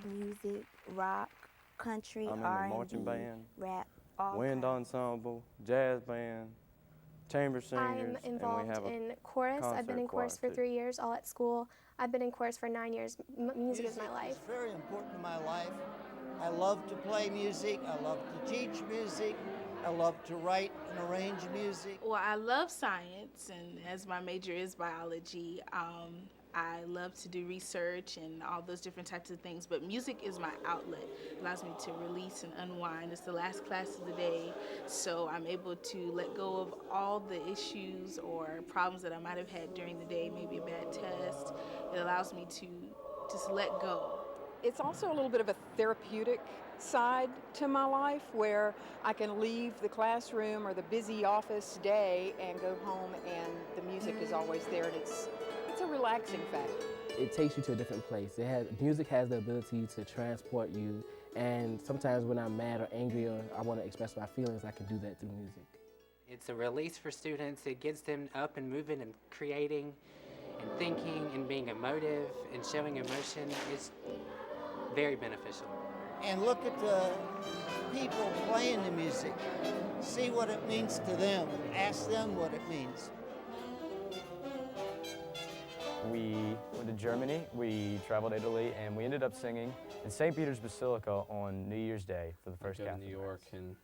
music, rock, country, I'm in the marching R&B, band, rap, all wind kinds. ensemble, jazz band, chamber singers, I'm involved and we have in chorus. I've been in chorus for 3 years, all at school. I've been in chorus for 9 years. Music is my life. It's very important to my life. I love to play music. I love to teach music. I love to write and arrange music. Well, I love science, and as my major is biology, I love to do research and all those different types of things, but music is my outlet. It allows me to release and unwind. It's the last class of the day, so I'm able to let go of all the issues or problems that I might have had during the day, maybe a bad test. It allows me to just let go. It's also a little bit of a therapeutic side to my life where I can leave the classroom or the busy office day and go home and the music is always there, and it's a relaxing factor. It takes you to a different place. Music has the ability to transport you, and sometimes when I'm mad or angry or I want to express my feelings, I can do that through music. It's a release for students. It gets them up and moving and creating and thinking and being emotive and showing emotion. It's very beneficial. And look at the people playing the music. See what it means to them. Ask them what it means. We went to Germany, we traveled Italy, and we ended up singing in St. Peter's Basilica on New Year's Day for the first Catholic Catholic New York Mass. and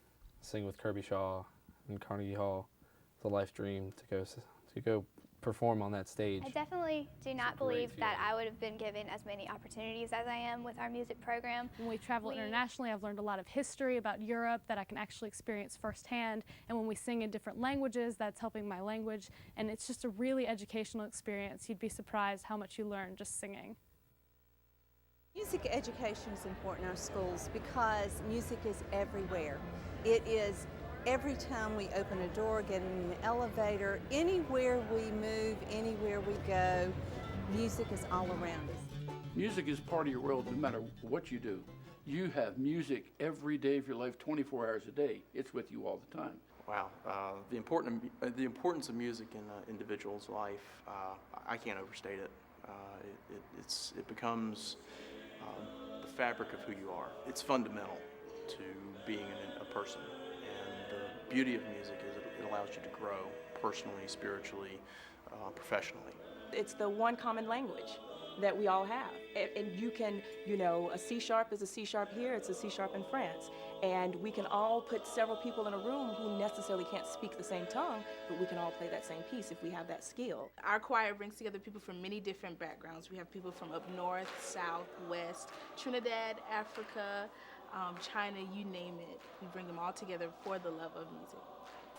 sing with Kirby Shaw and Carnegie Hall. It's a life dream to go perform on that stage. I definitely do not believe that I would have been given as many opportunities as I am with our music program. When we travel internationally, I've learned a lot of history about Europe that I can actually experience firsthand. And when we sing in different languages, that's helping my language. And it's just a really educational experience. You'd be surprised how much you learn just singing. Music education is important in our schools because music is everywhere. It is every time we open a door, get in an elevator, anywhere we move, anywhere we go, music is all around us. Music is part of your world no matter what you do. You have music every day of your life, 24 hours a day. It's with you all the time. Wow, the importance of music in an individual's life, I can't overstate it. It becomes the fabric of who you are. It's fundamental to being a person. The beauty of music is it allows you to grow personally, spiritually, professionally. It's the one common language that we all have. And you can, a C sharp is a C sharp here, it's a C sharp in France. And we can all put several people in a room who necessarily can't speak the same tongue, but we can all play that same piece if we have that skill. Our choir brings together people from many different backgrounds. We have people from up north, south, west, Trinidad, Africa, China, you name it. We bring them all together for the love of music.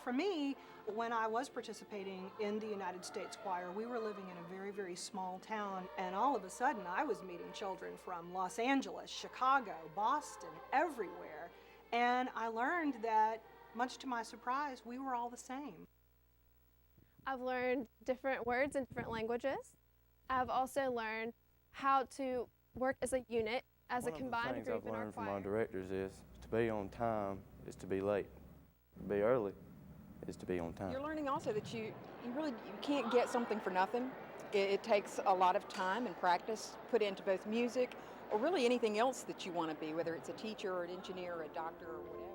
For me, when I was participating in the United States Choir, we were living in a very, very small town, and all of a sudden I was meeting children from Los Angeles, Chicago, Boston, everywhere, and I learned that, much to my surprise, we were all the same. I've learned different words in different languages. I've also learned how to work as a unit, as a combined group in our choir. One of the things I've learned from my directors is to be on time is to be late. To be early is to be on time. You're learning also that you can't get something for nothing. It takes a lot of time and practice put into both music or really anything else that you want to be, whether it's a teacher or an engineer or a doctor or whatever.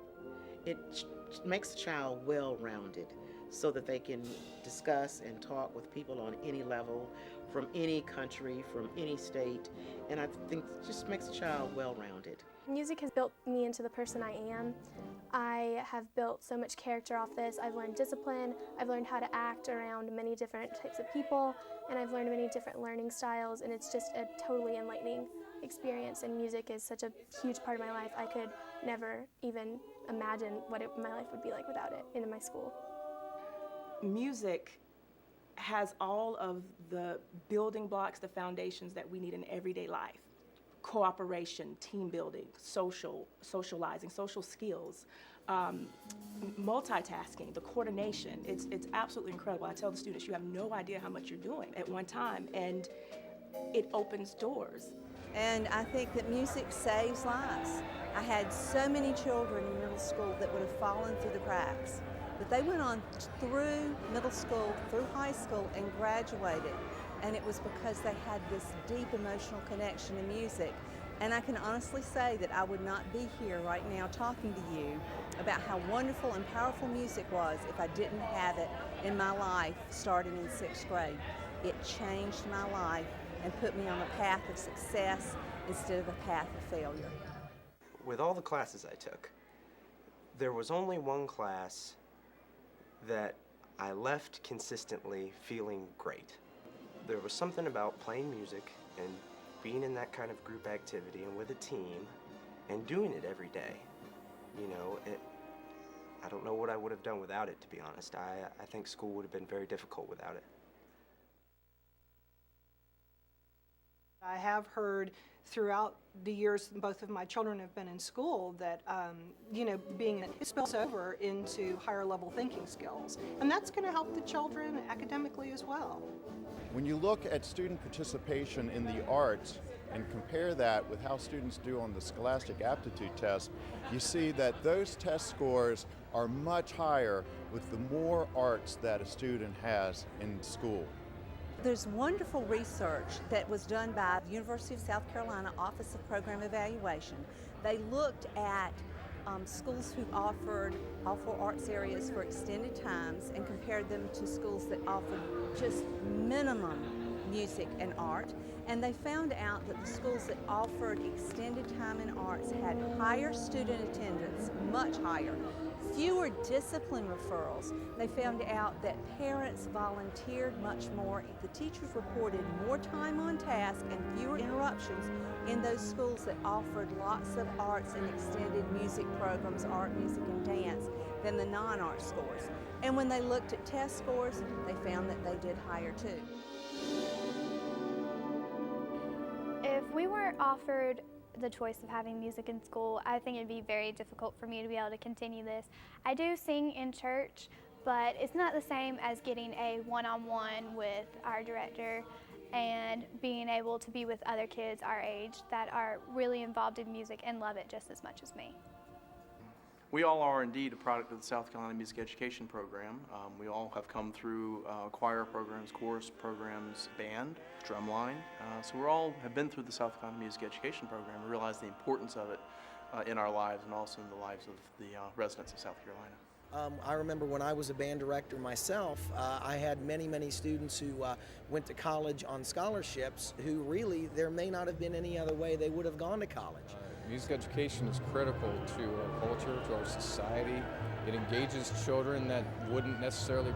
It makes a child well-rounded so that they can discuss and talk with people on any level, from any country, from any state, and I think it just makes a child well-rounded. Music has built me into the person I am. I have built so much character off this. I've learned discipline, I've learned how to act around many different types of people, and I've learned many different learning styles, and it's just a totally enlightening experience, and music is such a huge part of my life. I could never even imagine what my life would be like without it in my school. Music has all of the building blocks, the foundations that we need in everyday life. Cooperation, team building, socializing, social skills, multitasking, the coordination. It's absolutely incredible. I tell the students, you have no idea how much you're doing at one time, and it opens doors. And I think that music saves lives. I had so many children in middle school that would have fallen through the cracks, but they went on through middle school, through high school, and graduated. And it was because they had this deep emotional connection to music And I can honestly say that I would not be here right now talking to you about how wonderful and powerful music was if I didn't have it in my life starting in 6th grade. It changed my life and put me on a path of success instead of a path of failure. With all the classes I took, there was only one class that I left consistently feeling great. There was something about playing music and being in that kind of group activity and with a team and doing it every day. You know, I don't know what I would have done without it, to be honest. I think school would have been very difficult without it. I have heard throughout the years both of my children have been in school that, it spills over into higher level thinking skills. And that's going to help the children academically as well. When you look at student participation in the arts and compare that with how students do on the Scholastic Aptitude Test, you see that those test scores are much higher with the more arts that a student has in school. There's wonderful research that was done by the University of South Carolina Office of Program Evaluation. They looked at schools who offered all 4 arts areas for extended times and compared them to schools that offered just minimum music and art. And they found out that the schools that offered extended time in arts had higher student attendance, much higher, fewer discipline referrals. They found out that parents volunteered much more. The teachers reported more time on task and fewer interruptions in those schools that offered lots of arts and extended music programs, art, music, and dance, than the non-art scores. And when they looked at test scores, they found that they did higher too. If we weren't offered the choice of having music in school, I think it'd be very difficult for me to be able to continue this. I do sing in church, but it's not the same as getting a one-on-one with our director and being able to be with other kids our age that are really involved in music and love it just as much as me. We all are indeed a product of the South Carolina Music Education Program. We all have come through choir programs, chorus programs, band, drumline. So we all have been through the South Carolina Music Education Program and realize the importance of it in our lives and also in the lives of the residents of South Carolina. I remember when I was a band director myself, I had many students who went to college on scholarships who really, there may not have been any other way they would have gone to college. Music education is critical to our culture, to our society. It engages children that wouldn't necessarily,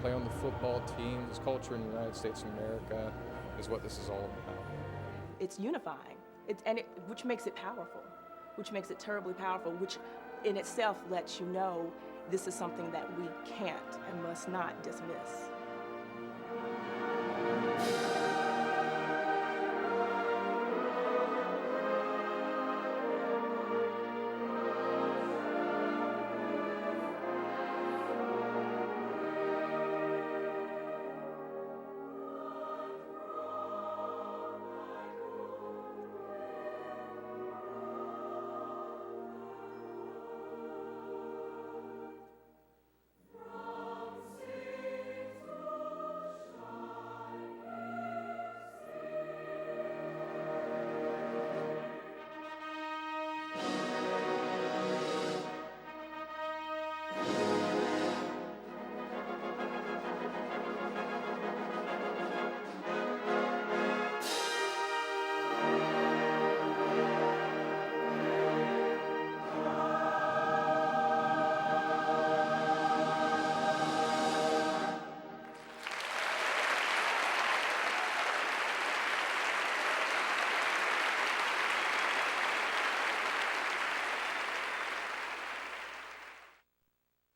play on the football team. This culture in the United States of America is what this is all about. It's unifying, which makes it powerful, which makes it terribly powerful, which in itself lets you know this is something that we can't and must not dismiss.